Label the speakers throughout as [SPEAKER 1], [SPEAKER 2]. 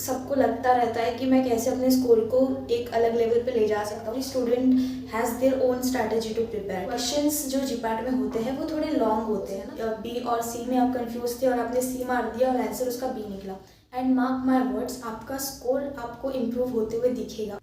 [SPEAKER 1] सबको लगता रहता है कि मैं कैसे अपने स्कोर को एक अलग लेवल पे ले जा सकता हूँ। Student has their own strategy to prepare. Questions जो जीपैट में होते हैं वो थोड़े लॉन्ग होते हैं ना। बी और सी में आप कंफ्यूज थे और आपने सी मार दिया और आंसर उसका बी निकला। एंड मार्क माई वर्ड्स, आपका स्कोर आपको इम्प्रूव होते हुए दिखेगा।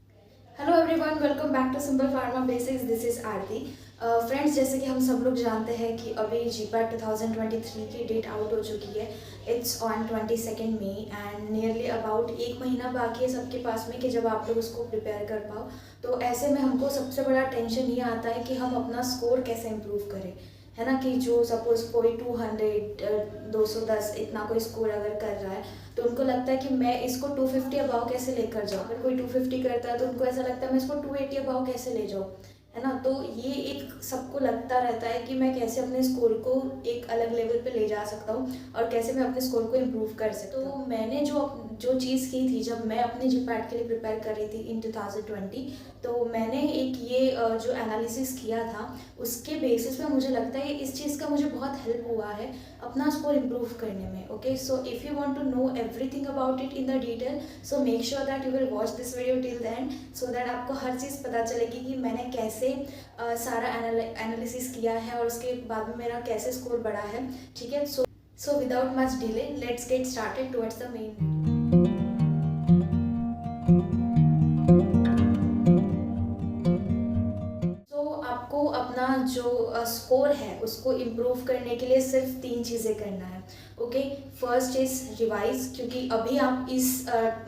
[SPEAKER 1] Hello everyone, welcome back to simple pharma basics. This is Aarti. Friends, जैसे कि हम सब लोग जानते हैं कि अभी जीपैट 2023 की डेट आउट हो चुकी है। It's on 22 May and nearly about एक महीना बाकी है सबके पास में कि जब आप लोग उसको प्रिपेयर कर पाओ। तो ऐसे में हमको सबसे बड़ा टेंशन ये आता है कि हम अपना स्कोर कैसे इम्प्रूव करें, है ना। कि जो सपोज़ कोई 200 210 इतना कोई स्कोर अगर कर रहा है तो उनको लगता है कि मैं इसको 250 अबाव कैसे लेकर जाऊँ। अगर कोई 250 करता है तो उनको ऐसा लगता है मैं इसको 280 अबाव कैसे ले जाऊँ, है ना। तो ये एक सबको लगता रहता है कि मैं कैसे अपने स्कोर को एक अलग लेवल पे ले जा सकता हूँ और कैसे मैं अपने स्कोर को इम्प्रूव कर सकता हूँ। तो मैंने जो चीज़ की थी जब मैं अपने जीपैट के लिए प्रिपेयर कर रही थी इन 2020, तो मैंने एक ये जो एनालिसिस किया था उसके बेसिस पे मुझे लगता है इस चीज़ का मुझे बहुत हेल्प हुआ है अपना स्कोर इम्प्रूव करने में। Okay, so if you want to know everything about it in the detail, so make sure that you will watch this video till the end, so that आपको हर चीज़ पता चलेगी कि मैंने कैसे सारा एनालिसिस किया है और उसके बाद में मेरा कैसे स्कोर बढ़ा है। ठीक है, so without much delay let's get started towards the main. आपको अपना जो स्कोर है उसको इम्प्रूव करने के लिए सिर्फ 3 चीज़ें करना है। ओके, फर्स्ट इज़ रिवाइज, क्योंकि अभी आप इस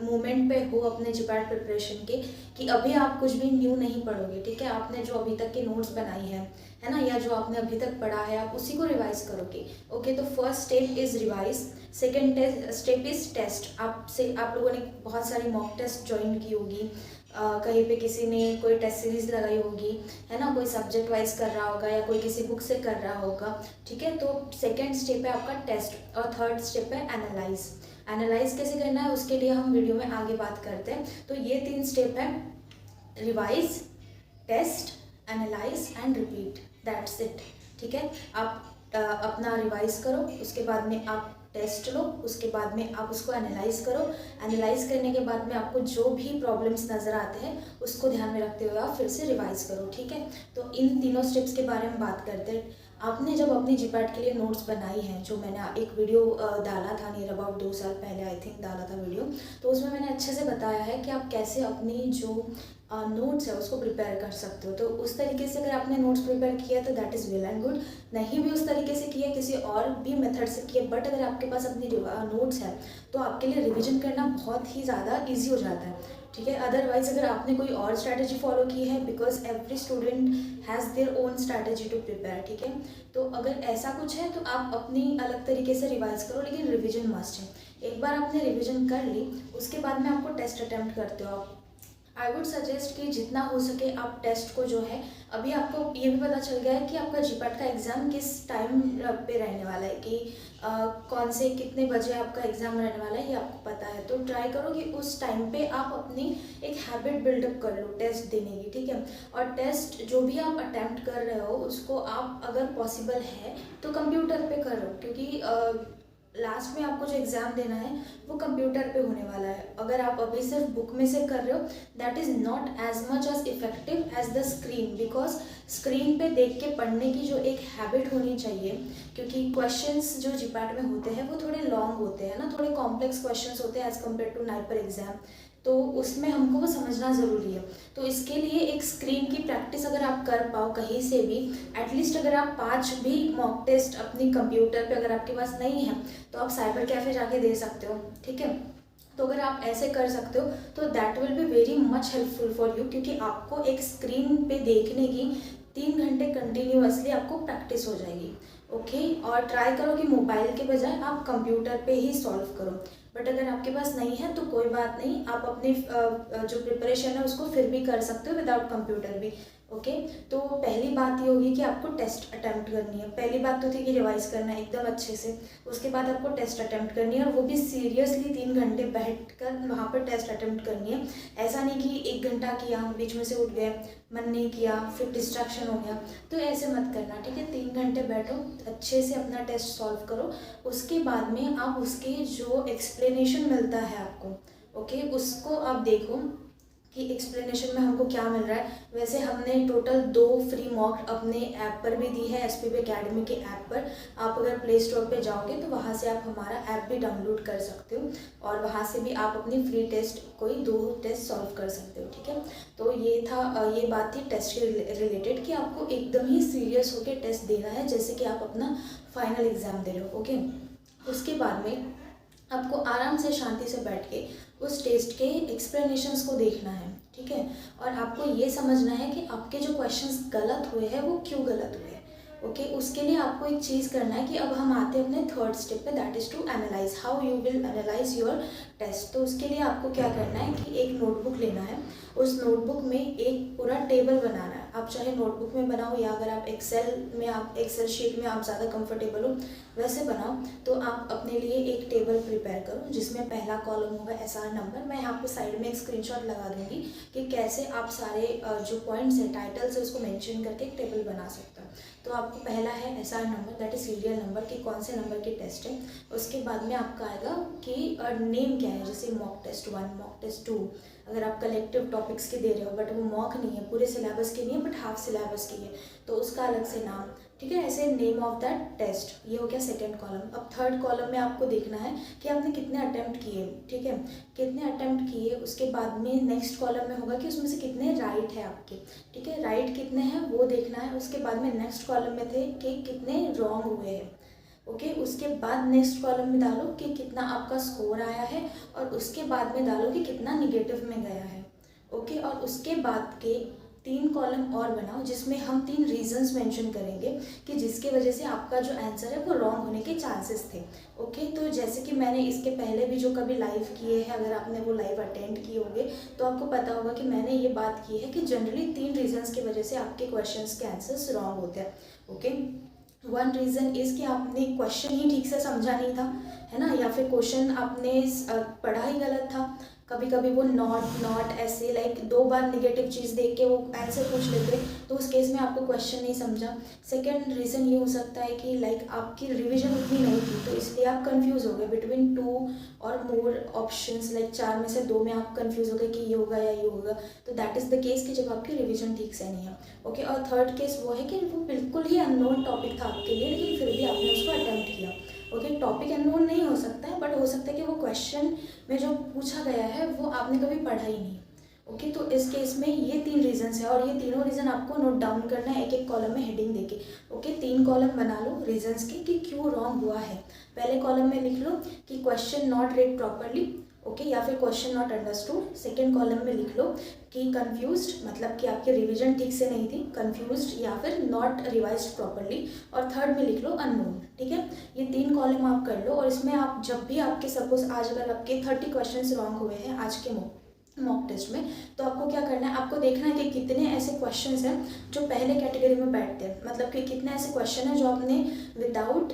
[SPEAKER 1] मोमेंट पे हो अपने जीपैट प्रिपरेशन के कि अभी आप कुछ भी न्यू नहीं पढ़ोगे। ठीक है, आपने जो अभी तक के नोट्स बनाई है ना, या जो आपने अभी तक पढ़ा है आप उसी को रिवाइज करोगे। ओके, तो first step is revise. Second step is test. आप लोगों ने बहुत सारी मॉक टेस्ट ज्वाइन की होगी, कहीं पे किसी ने कोई टेस्ट सीरीज लगाई होगी, है ना, कोई सब्जेक्ट वाइज कर रहा होगा या कोई किसी बुक से कर रहा होगा। ठीक है, तो सेकंड स्टेप है आपका टेस्ट और थर्ड स्टेप है एनालाइज। एनालाइज कैसे करना है उसके लिए हम वीडियो में आगे बात करते हैं। तो ये 3 स्टेप है, revise, test, analyse and repeat, that's it. ठीक है, आप अपना रिवाइज करो, उसके बाद में आप टेस्ट लो, उसके बाद में आप उसको एनालाइज करो। एनालाइज करने के बाद में आपको जो भी प्रॉब्लम्स नज़र आते हैं उसको ध्यान में रखते हुए आप फिर से रिवाइज करो। ठीक है, तो इन तीनों स्टेप्स के बारे में बात करते हैं। आपने जब अपनी जीपैट के लिए नोट्स बनाई हैं, जो मैंने एक वीडियो डाला था नियर अबाउट 2 साल पहले आई थिंक डाला था वीडियो, तो उसमें मैंने अच्छे से बताया है कि आप कैसे अपनी जो नोट्स है उसको प्रिपेयर कर सकते हो। तो उस तरीके से अगर आपने नोट्स प्रिपेयर किया तो that is well and good. नहीं भी उस तरीके से किया, किसी और भी मेथड से किया, बट अगर आपके पास अपनी नोट्स है तो आपके लिए रिवीजन करना बहुत ही ज़्यादा ईजी हो जाता है। ठीक है, अदरवाइज अगर आपने कोई और स्ट्रैटेजी फॉलो की है, because every student has their own strategy to prepare. ठीक है, तो अगर ऐसा कुछ है तो आप अपनी अलग तरीके से रिवाइज करो, लेकिन रिवीजन मस्ट है। एक बार आपने रिवीजन कर ली उसके बाद में आपको टेस्ट अटेम्प्ट करते हो आप। आई वुड सजेस्ट कि जितना हो सके आप टेस्ट को जो है, अभी आपको ये भी पता चल गया है कि आपका जीपैट का एग्ज़ाम किस टाइम पे रहने वाला है, कि कौन से कितने बजे आपका एग्ज़ाम रहने वाला है ये आपको पता है। तो ट्राई करो कि उस टाइम पे आप अपनी एक हैबिट बिल्डअप कर लो टेस्ट देने की। ठीक है, और टेस्ट जो भी आप अटैम्प्ट कर रहे हो उसको आप अगर पॉसिबल है तो कंप्यूटर पे करो, क्योंकि लास्ट में आपको जो एग्ज़ाम देना है वो कंप्यूटर पे होने वाला है। अगर आप अभी सिर्फ बुक में से कर रहे हो that is not as much as effective as the screen, because screen पे देख के पढ़ने की जो एक हैबिट होनी चाहिए, क्योंकि क्वेश्चंस जो जीपैट में होते हैं वो थोड़े लॉन्ग होते हैं ना, थोड़े कॉम्प्लेक्स क्वेश्चंस होते हैं as compare to NIPER exam, तो उसमें हमको वो समझना ज़रूरी है। तो इसके लिए एक स्क्रीन की प्रैक्टिस अगर आप कर पाओ कहीं से भी, एटलीस्ट अगर आप 5 भी मॉक टेस्ट अपनी कंप्यूटर पे अगर आपके पास नहीं है तो आप साइबर कैफ़े जाके दे सकते हो। ठीक है, तो अगर आप ऐसे कर सकते हो तो that will be very much helpful for you, क्योंकि आपको एक स्क्रीन पे देखने की 3 घंटे कंटिन्यूअसली आपको प्रैक्टिस हो जाएगी। ओके, और ट्राई करो कि मोबाइल के बजाय आप कंप्यूटर पे ही सॉल्व करो। बट अगर आपके पास नहीं है तो कोई बात नहीं, आप अपनी जो प्रिपरेशन है उसको फिर भी कर सकते हो विदाउट कंप्यूटर भी। ओके, तो पहली बात ये होगी कि आपको टेस्ट अटैम्प्ट करनी है। पहली बात तो थी कि रिवाइज करना है एकदम अच्छे से, उसके बाद आपको टेस्ट अटैम्प्ट करनी है और वो भी सीरियसली 3 घंटे बैठकर वहाँ पर टेस्ट अटैम्प्ट करनी है। ऐसा नहीं कि 1 घंटा किया बीच में से उठ गए, मन नहीं किया, फिर डिस्ट्रैक्शन हो गया, तो ऐसे मत करना। ठीक है, 3 घंटे बैठो, अच्छे से अपना टेस्ट सॉल्व करो, उसके बाद में आप उसके जो एक्सप्लेनेशन मिलता है आपको ओके, उसको आप देखो कि एक्सप्लेनेशन में हमको क्या मिल रहा है। वैसे हमने टोटल 2 फ्री मॉक अपने ऐप पर भी दी है, एसपीबी एकेडमी के ऐप पर। आप अगर प्ले स्टोर पे जाओगे तो वहाँ से आप हमारा ऐप भी डाउनलोड कर सकते हो और वहाँ से भी आप अपनी फ्री टेस्ट कोई 2 टेस्ट सॉल्व कर सकते हो, ठीक है। तो ये था, ये बात थी टेस्ट के रिलेटेड कि आपको एकदम ही सीरियस होकर टेस्ट देना है, जैसे कि आप अपना फाइनल एग्ज़ाम दे रहे हो, ओके। उसके बाद में आपको आराम से शांति से बैठ के उस टेस्ट के एक्सप्लेनेशंस को देखना है, ठीक है। और आपको ये समझना है कि आपके जो क्वेश्चंस गलत हुए हैं वो क्यों गलत हुए, ओके। उसके लिए आपको एक चीज़ करना है कि अब हम आते हैं अपने थर्ड स्टेप पे, that is to analyse, how you will analyse your test. तो उसके लिए आपको क्या करना है कि एक नोटबुक लेना है, उस नोटबुक में एक पूरा टेबल बनाना है। आप चाहे नोटबुक में बनाओ या अगर आप एक्सेल शीट में आप ज़्यादा कंफर्टेबल हो वैसे बनाओ, तो आप अपने लिए एक टेबल प्रिपेयर करो जिसमें पहला कॉलम होगा एसआर नंबर। मैं यहाँ पे साइड में एक स्क्रीनशॉट लगा दूँगी कि कैसे आप सारे जो पॉइंट्स हैं, टाइटल्स है, उसको मेंशन करके एक टेबल बना सकते हो। तो आपको पहला है SR number, that is serial number कि कौन से नंबर की टेस्ट है। उसके बाद में आपका आएगा कि नेम क्या है, जैसे मॉक टेस्ट 1, मॉक टेस्ट 2। अगर आप कलेक्टिव टॉपिक्स के दे रहे हो बट वो मॉक नहीं है, पूरे सिलेबस की नहीं है बट हाफ सिलेबस की है, तो उसका अलग से नाम, ठीक है। ऐसे नेम ऑफ दैट टेस्ट, ये हो गया सेकेंड कॉलम। अब थर्ड कॉलम में आपको देखना है कि आपने कितने अटेम्प्ट किए, ठीक है, कितने अटेम्प्ट किए। उसके बाद में नेक्स्ट कॉलम में होगा कि उसमें से कितने राइट है आपके, ठीक है, राइट कितने हैं वो देखना है। उसके बाद में नेक्स्ट कॉलम में थे कि कितने रॉन्ग हुए हैं, ओके। उसके बाद नेक्स्ट कॉलम में डालो कि कितना आपका स्कोर आया है और उसके बाद में डालो कि कितना निगेटिव में गया है, ओके। और उसके बाद के 3 कॉलम और बनाओ जिसमें हम 3 रीजंस मेंशन करेंगे कि जिसके वजह से आपका जो आंसर है वो रॉन्ग होने के चांसेस थे, ओके। तो जैसे कि मैंने इसके पहले भी जो कभी लाइव किए हैं, अगर आपने वो लाइव अटेंड किए होंगे तो आपको पता होगा कि मैंने ये बात की है कि जनरली 3 रीजंस की वजह से आपके क्वेश्चंस के आंसर्स रॉन्ग होते हैं, ओके। 1 रीज़न इज़ कि आपने क्वेश्चन ही ठीक से समझा नहीं था, है ना, या फिर क्वेश्चन आपने पढ़ा ही गलत था। कभी कभी वो नॉट ऐसे लाइक 2 बार निगेटिव चीज़ देख के वो आंसर पूछ लेते, तो उस केस में आपको क्वेश्चन नहीं समझा। सेकंड रीज़न ये हो सकता है कि लाइक आपकी रिवीजन उतनी नहीं थी, तो इसलिए आप कंफ्यूज हो गए बिटवीन 2 और मोर ऑप्शंस, लाइक 4 में से 2 में आप कंफ्यूज हो गए कि ये होगा या ये होगा। तो दैट इज़ द केस कि जब आपकी रिवीजन ठीक से नहीं है, ओके। और थर्ड केस वो है कि वो बिल्कुल ही अननोन टॉपिक था आपके लिए, लेकिन फिर भी आपने उसको अटेम्प्ट किया, ओके। टॉपिक अननोन नहीं हो सकता है बट हो सकता है कि वो क्वेश्चन में जो पूछा गया है वो आपने कभी पढ़ा ही नहीं, ओके। तो इस केस में ये 3 रीजंस है और ये तीनों रीज़न आपको नोट डाउन करना है एक एक कॉलम में हेडिंग देके, ओके। 3 कॉलम बना लो रीजंस के कि क्यों रॉन्ग हुआ है। पहले कॉलम में लिख लो कि question not red properly, okay, या फिर question not understood. Second column में लिख लो कि कंफ्यूज्ड, मतलब कि आपकी रिवीजन ठीक से नहीं थी, कंफ्यूज्ड या फिर नॉट रिवाइज्ड प्रॉपरली। और थर्ड में लिख लो अननोन, ठीक है। ये 3 कॉलम आप कर लो और इसमें आप जब भी आपके सपोज आज अगर आपके 30 क्वेश्चन रॉन्ग हुए हैं आज के मॉक टेस्ट में, तो आपको क्या करना है, आपको देखना है कि कितने ऐसे क्वेश्चंस हैं जो पहले कैटेगरी में बैठते हैं, मतलब कि कितने ऐसे क्वेश्चन हैं जो आपने विदाउट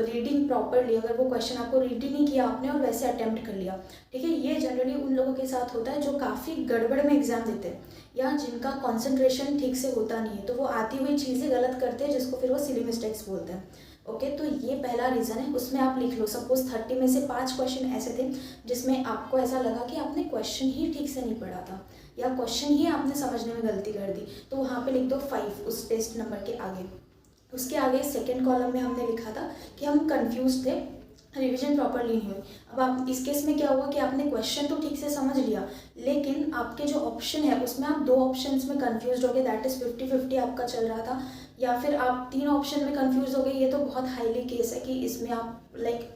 [SPEAKER 1] रीडिंग प्रॉपरली, अगर वो क्वेश्चन आपको रीड ही नहीं किया आपने और वैसे अटेम्प्ट कर लिया, ठीक है। ये जनरली उन लोगों के साथ होता है जो काफ़ी गड़बड़ में एग्जाम देते हैं या जिनका कॉन्सेंट्रेशन ठीक से होता नहीं है, तो वो आती हुई चीज़ें गलत करते हैं जिसको फिर वो सिली मिस्टेक्स बोलते हैं, ओके। तो ये पहला रीज़न है, उसमें आप लिख लो सपोज 30 में से 5 क्वेश्चन ऐसे थे जिसमें आपको ऐसा लगा कि आपने क्वेश्चन ही ठीक से नहीं पढ़ा था या क्वेश्चन ही आपने समझने में गलती कर दी, तो वहाँ पे लिख दो 5 उस टेस्ट नंबर के आगे। उसके आगे सेकेंड कॉलम में हमने लिखा था कि हम कंफ्यूज थे, रिवीजन प्रॉपरली नहीं हुई। अब आप इस केस में क्या हुआ कि आपने क्वेश्चन तो ठीक से समझ लिया लेकिन आपके जो ऑप्शन है उसमें आप 2 ऑप्शंस में कंफ्यूज हो गए, दैट इज़ 50-50 आपका चल रहा था, या फिर आप 3 ऑप्शन में कंफ्यूज हो गए। ये तो बहुत हाईली केस है कि इसमें आप लाइक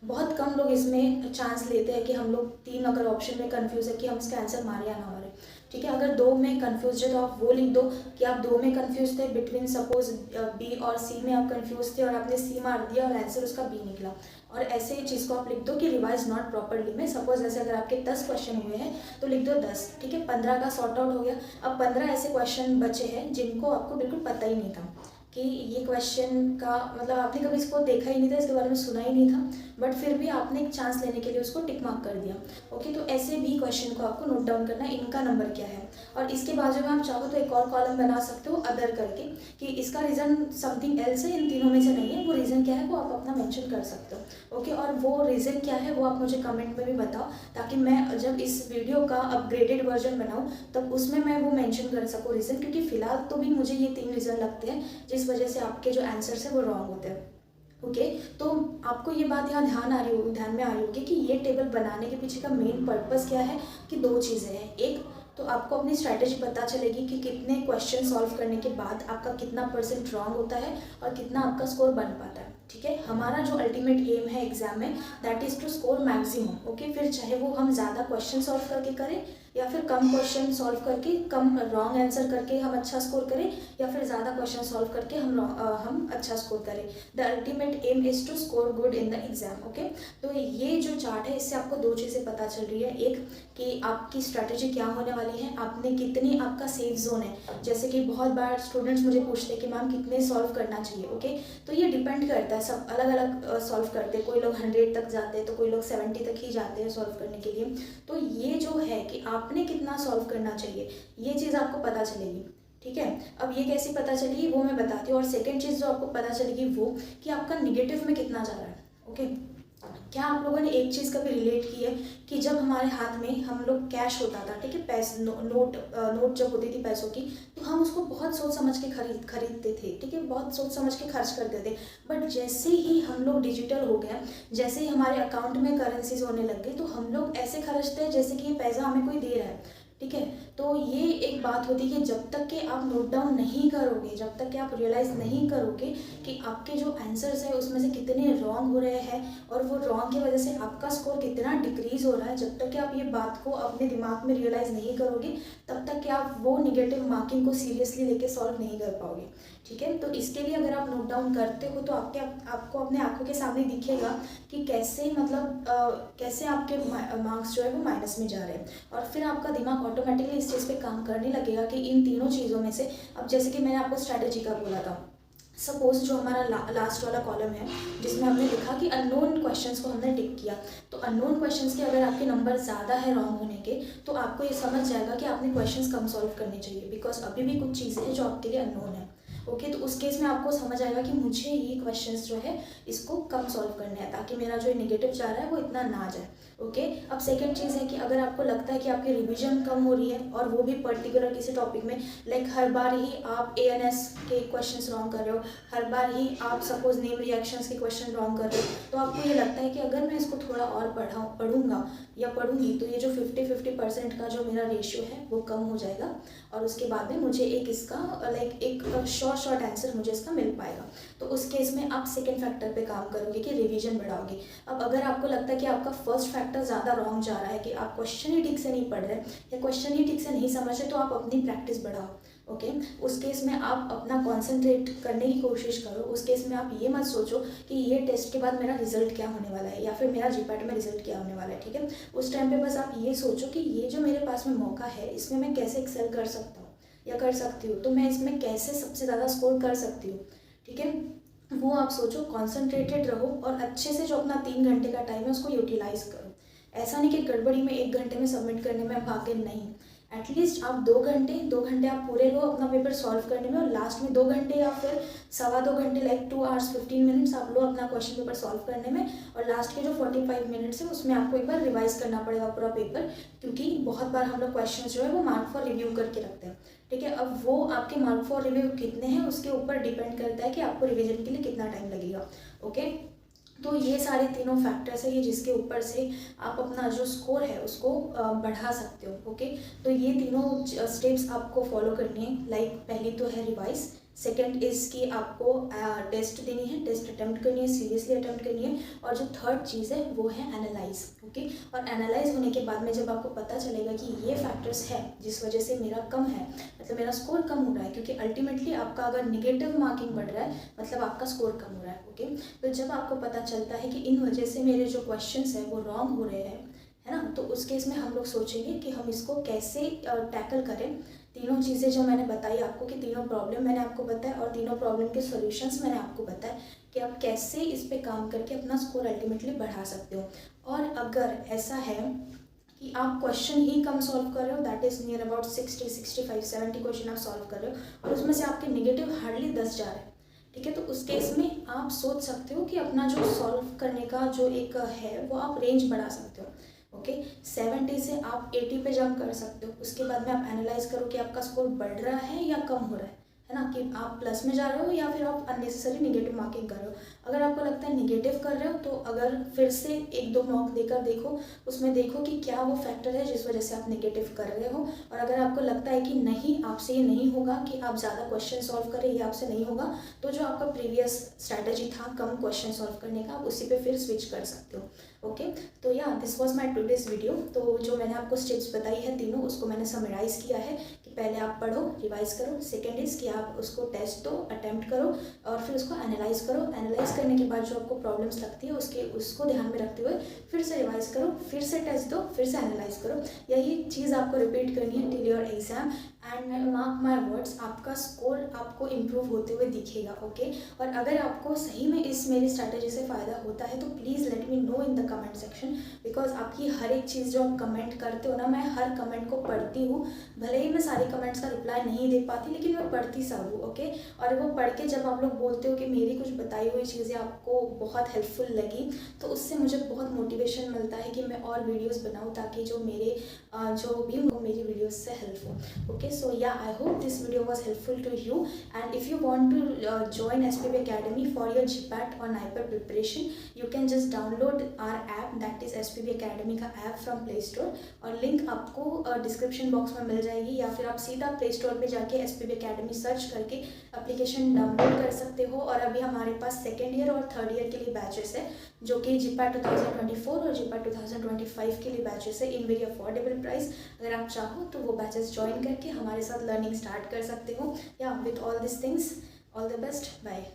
[SPEAKER 1] बहुत कम लोग इसमें चांस लेते हैं कि हम लोग 3 अगर ऑप्शन में कंफ्यूज है कि हम इसका आंसर मारे या ना मारे, ठीक है। अगर 2 में कंफ्यूज है तो आप वो लिख दो कि आप 2 में कंफ्यूज थे बिटवीन सपोज बी और सी में आप कंफ्यूज थे और आपने सी मार दिया और आंसर उसका बी निकला। और ऐसे ही चीज़ को आप लिख दो कि रिवाइज नॉट प्रॉपरली में, सपोज ऐसे अगर आपके 10 क्वेश्चन हुए हैं तो लिख दो 10, ठीक है। 15 का सॉर्ट आउट हो गया। अब 15 ऐसे क्वेश्चन बचे हैं जिनको आपको बिल्कुल पता ही नहीं था, कि ये क्वेश्चन का मतलब आपने कभी इसको देखा ही नहीं था, इसके बारे में सुना ही नहीं था, बट फिर भी आपने एक चांस लेने के लिए उसको टिक मार्क कर दिया। ओके, तो ऐसे भी क्वेश्चन को आपको नोट डाउन करना है, इनका नंबर क्या है। और इसके बाजू में आप चाहो तो एक और कॉलम बना सकते हो अदर करके, कि इसका रीज़न समथिंग एल्स है, इन तीनों में से नहीं है, वो रीज़न क्या है वो आप अपना मेंशन कर सकते हो। ओके, और वो रीज़न क्या है वो आप मुझे कमेंट में भी बताओ, ताकि मैं जब इस वीडियो का अपग्रेडेड वर्जन बनाऊँ तब उसमें मैं वो मेंशन कर सकूँ रीज़न, क्योंकि फ़िलहाल तो भी मुझे ये 3 रीज़न लगते हैं जिस वजह से आपके जो आंसर्स है वो रॉन्ग होते हैं। ओके, तो आपको ये बात यहाँ ध्यान में आ रही होगी कि ये टेबल बनाने के पीछे का मेन पर्पस क्या है, कि 2 चीज़ें हैं। एक तो आपको अपनी स्ट्रैटेजी पता चलेगी कि कितने क्वेश्चन सॉल्व करने के बाद आपका कितना % रॉन्ग होता है और कितना आपका स्कोर बन पाता है। ठीक है, हमारा जो अल्टीमेट एम है एग्जाम में that is to score maximum. Okay, फिर चाहे वो हम ज़्यादा क्वेश्चन सॉल्व करके करें या फिर कम क्वेश्चन सॉल्व करके कम रॉन्ग आंसर करके हम अच्छा स्कोर करें, या फिर ज़्यादा क्वेश्चन सॉल्व करके हम अच्छा स्कोर करें। The ultimate aim is to score good in the exam. Okay, तो ये जो चार्ट है इससे आपको 2 चीज़ें पता चल रही है। एक कि आपकी स्ट्रैटेजी क्या होने वाली है, आपने कितनी आपका सेफ जोन है। जैसे कि बहुत बार स्टूडेंट्स मुझे पूछते हैं कि मैम कितने सॉल्व करना चाहिए। ओके, तो ये डिपेंड करता है, सब अलग अलग सॉल्व करते हैं। कोई लोग 100 तक जाते हैं तो कोई लोग 70 तक ही जाते हैं सॉल्व करने के लिए। तो ये जो है कि आपने कितना सॉल्व करना चाहिए ये चीज़ आपको पता चलेगी। ठीक है, अब ये कैसे पता चलेगी वो मैं बताती हूँ। और सेकेंड चीज़ जो आपको पता चलेगी वो कि आपका निगेटिव में कितना जा रहा है। ओके, क्या आप लोगों ने एक चीज़ कभी रिलेट की है कि जब हमारे हाथ में हम लोग कैश होता था, ठीक है, पैसे नोट जब होती थी पैसों की, तो हम उसको बहुत सोच समझ के खरीदते थे। ठीक है, बहुत सोच समझ के खर्च करते थे। बट जैसे ही हम लोग डिजिटल हो गए, जैसे ही हमारे अकाउंट में करेंसीज होने लग गई, तो हम लोग ऐसे खर्चते हैं जैसे कि ये पैसा हमें कोई दे रहा है। ठीक है, तो ये एक बात होती है कि जब तक कि आप नोट डाउन नहीं करोगे, जब तक कि आप रियलाइज़ नहीं करोगे कि आपके जो आंसर्स है उसमें से कितने रॉन्ग हो रहे हैं और वो रॉन्ग की वजह से आपका स्कोर कितना डिक्रीज़ हो रहा है, जब तक कि आप ये बात को अपने दिमाग में रियलाइज़ नहीं करोगे तब तक कि आप वो निगेटिव मार्किंग को सीरियसली लेके सॉल्व नहीं कर पाओगे। ठीक है, तो इसके लिए अगर आप नोट डाउन करते हो तो आपको अपने आंखों के सामने दिखेगा कि कैसे मतलब कैसे आपके मार्क्स जो है वो माइनस में जा रहे हैं। और फिर आपका दिमाग ऑटोमेटिकली इस चीज़ पे काम करने लगेगा कि इन तीनों चीज़ों में से, अब जैसे कि मैंने आपको स्ट्रैटेजी का बोला था, सपोज जो हमारा लास्ट वाला कॉलम है जिसमें हमने लिखा कि अननोन क्वेश्चंस को हमने टिक किया, तो अननोन क्वेश्चंस के अगर आपके नंबर ज़्यादा है रॉन्ग होने के, तो आपको ये समझ जाएगा कि आपने क्वेश्चंस कम सॉल्व करने चाहिए, बिकॉज अभी भी कुछ चीज़ें हैं जो आपके लिए अननोन है। ओके, तो उस केस में आपको समझ आएगा कि मुझे ये क्वेश्चंस जो है इसको कम सॉल्व करना है, ताकि मेरा जो नेगेटिव जा रहा है वो इतना ना जाए। ओके, अब सेकंड चीज़ है कि अगर आपको लगता है कि आपकी रिवीजन कम हो रही है और वो भी पर्टिकुलर किसी टॉपिक में, लाइक हर बार ही आप ANS के क्वेश्चंस रॉन्ग कर रहे हो, हर बार ही आप सपोज नेम रिएक्शंस के क्वेश्चन रॉन्ग कर रहे हो, तो आपको ये लगता है कि अगर मैं इसको थोड़ा और पढ़ूंगा या पढ़ूंगी तो ये जो 50-50% का जो मेरा रेशियो है वो कम हो जाएगा, और उसके बाद में मुझे एक इसका लाइक एक शॉर्ट आंसर मुझे इसका मिल पाएगा। तो उस केस में आप सेकेंड फैक्टर पे काम करोगे कि रिवीजन बढ़ाओगे। अब अगर आपको लगता है कि आपका फर्स्ट फैक्टर ज़्यादा रॉन्ग जा रहा है, कि आप क्वेश्चन ही ठीक से नहीं पढ़ रहे या क्वेश्चन ही ठीक से नहीं समझ रहे, तो आप अपनी प्रैक्टिस बढ़ाओ। ओके, उस केस में आप अपना कॉन्सेंट्रेट करने की कोशिश करो। उस केस में आप ये मत सोचो कि ये टेस्ट के बाद मेरा रिजल्ट क्या होने वाला है या फिर मेरा GPAT में रिजल्ट क्या होने वाला है। ठीक है, उस टाइम पे बस आप ये सोचो कि ये जो मेरे पास में मौका है इसमें मैं कैसे एक्सेल कर सकता हूँ या कर सकती हूँ, तो मैं इसमें कैसे सबसे ज़्यादा स्कोर कर सकती हूँ। ठीक है, वो आप सोचो, कॉन्सेंट्रेटेड रहो और अच्छे से जो अपना 3 घंटे का टाइम है उसको यूटिलाइज करो। ऐसा नहीं कि गड़बड़ी में 1 घंटे में सबमिट करने में भागे, नहीं, एटलीस्ट आप 2 घंटे आप पूरे लो अपना पेपर सॉल्व करने में, और लास्ट में 2 घंटे या फिर 2.25 घंटे लाइक 2 hours 15 minutes आप लो अपना क्वेश्चन पेपर सॉल्व करने में, और लास्ट के जो 45 मिनट्स है उसमें आपको एक बार रिवाइज करना पड़ेगा पूरा पेपर, क्योंकि बहुत बार हम लोग क्वेश्चन जो है वो मार्क फॉर रिव्यू करके रखते हैं। ठीक है, अब वो आपके मार्क फॉर रिव्यू कितने हैं उसके ऊपर डिपेंड करता है कि आपको रिविजन के लिए कितना टाइम लगेगा। ओके, तो ये सारे तीनों फैक्टर्स है ये जिसके ऊपर से आप अपना जो स्कोर है उसको बढ़ा सकते हो। ओके, तो ये तीनों स्टेप्स आपको फॉलो करनी है। लाइक पहली तो है रिवाइज, सेकेंड इज़ कि आपको टेस्ट देनी है, टेस्ट अटेम्प्ट करनी है, सीरियसली अटेम्प्ट करनी है, और जो थर्ड चीज़ है वो है एनालाइज। ओके, और एनालाइज होने के बाद में जब आपको पता चलेगा कि ये फैक्टर्स है जिस वजह से मेरा कम है, मतलब मेरा स्कोर कम हो रहा है, क्योंकि अल्टीमेटली आपका अगर निगेटिव मार्किंग बढ़ रहा है मतलब आपका स्कोर कम हो रहा है। ओके, तो जब आपको पता चलता है कि इन वजह से मेरे जो क्वेश्चंस हैं वो रॉन्ग हो रहे हैं, है ना। तो उस केस में हम लोग सोचेंगे कि हम इसको कैसे टैकल करें। तीनों चीज़ें जो मैंने बताई आपको, कि तीनों प्रॉब्लम मैंने आपको बताया और तीनों प्रॉब्लम के सॉल्यूशंस मैंने आपको बताया कि आप कैसे इस पे काम करके अपना स्कोर अल्टीमेटली बढ़ा सकते हो। और अगर ऐसा है कि आप क्वेश्चन ही कम सॉल्व कर रहे हो, that is near about 60, 65, 70 question आप सॉल्व कर रहे हो और उसमें से आपके नेगेटिव हार्डली 10 जा रहे हैं, ठीक है, तो उस केस में आप सोच सकते हो कि अपना जो सॉल्व करने का जो एक है वो आप रेंज बढ़ा सकते हो। ओके, 70 से आप 80 पे जंप कर सकते हो। उसके बाद में आप एनालाइज करो कि आपका स्कोर बढ़ रहा है या कम हो रहा है ना, कि आप प्लस में जा रहे हो या फिर आप अननेसेसरी नेगेटिव मार्किंग कर रहे हो। अगर आपको लगता है नेगेटिव कर रहे हो तो अगर फिर से 1-2 मॉक देकर देखो, उसमें देखो कि क्या वो फैक्टर है जिस वजह से आप नेगेटिव कर रहे हो। और अगर आपको लगता है कि नहीं, आपसे ये नहीं होगा कि आप ज़्यादा क्वेश्चन सॉल्व करें, ये आपसे नहीं होगा, तो जो आपका प्रीवियस स्ट्रैटेजी था कम क्वेश्चन सॉल्व करने का, आप उसी पे फिर स्विच कर सकते हो। ओके, तो या this was my today's video. तो जो मैंने आपको स्टेप्स बताई है तीनों, उसको मैंने समराइज़ किया है कि पहले आप पढ़ो, रिवाइज करो। सेकेंड इज़ कि आप उसको टेस्ट दो, अटेम्प्ट करो और फिर उसको एनालाइज करो। एनालाइज करने के बाद जो आपको प्रॉब्लम्स लगती है उसको ध्यान में रखते हुए फिर से रिवाइज करो, फिर से टेस्ट दो, फिर से एनालाइज करो। यही चीज़ आपको रिपीट करनी है till your exam. And mark my words, आपका स्कोर आपको इम्प्रूव होते हुए दिखेगा। ओके, और अगर आपको सही में इस मेरी स्ट्रैटेजी से फ़ायदा होता है तो please let me know in the comment section, because आपकी हर एक चीज़ जो आप कमेंट करते हो ना, मैं हर कमेंट को पढ़ती हूँ। भले ही मैं सारे कमेंट्स का रिप्लाई नहीं दे पाती, लेकिन मैं पढ़ती सब हूँ। ओके, और वो पढ़ के जब आप लोग बोलते हो कि मेरी कुछ बताई हुई चीज़ें आपको बहुत हेल्पफुल लगी, तो उससे मुझे बहुत मोटिवेशन मिलता है कि मैं और वीडियोज़ बनाऊँ, ताकि जो मेरे जो भी मेरी वीडियोज़ से हेल्प हो। Okay, so yeah, I hope this video was helpful to you, and if you want to join SPB Academy for your GPAT or NIPER preparation, you can just download our app, that is SPB Academy का app from Play Store, और link आपको description box में मिल जाएगी, या फिर आप सीधा play store पे जाके SPB Academy सर्च करके एप्लीकेशन डाउनलोड कर सकते हो। और अभी हमारे पास सेकेंड ईयर और थर्ड ईयर के लिए बैचेस है, जो कि GPAT 2024 और GPAT 2025 के लिए बैचेस है इन वेरी अफोर्डेबल प्राइस। अगर आप चाहो तो वो बैचेस ज्वाइन करके हमारे साथ लर्निंग स्टार्ट कर सकते हो। या with all this things, all the best, bye.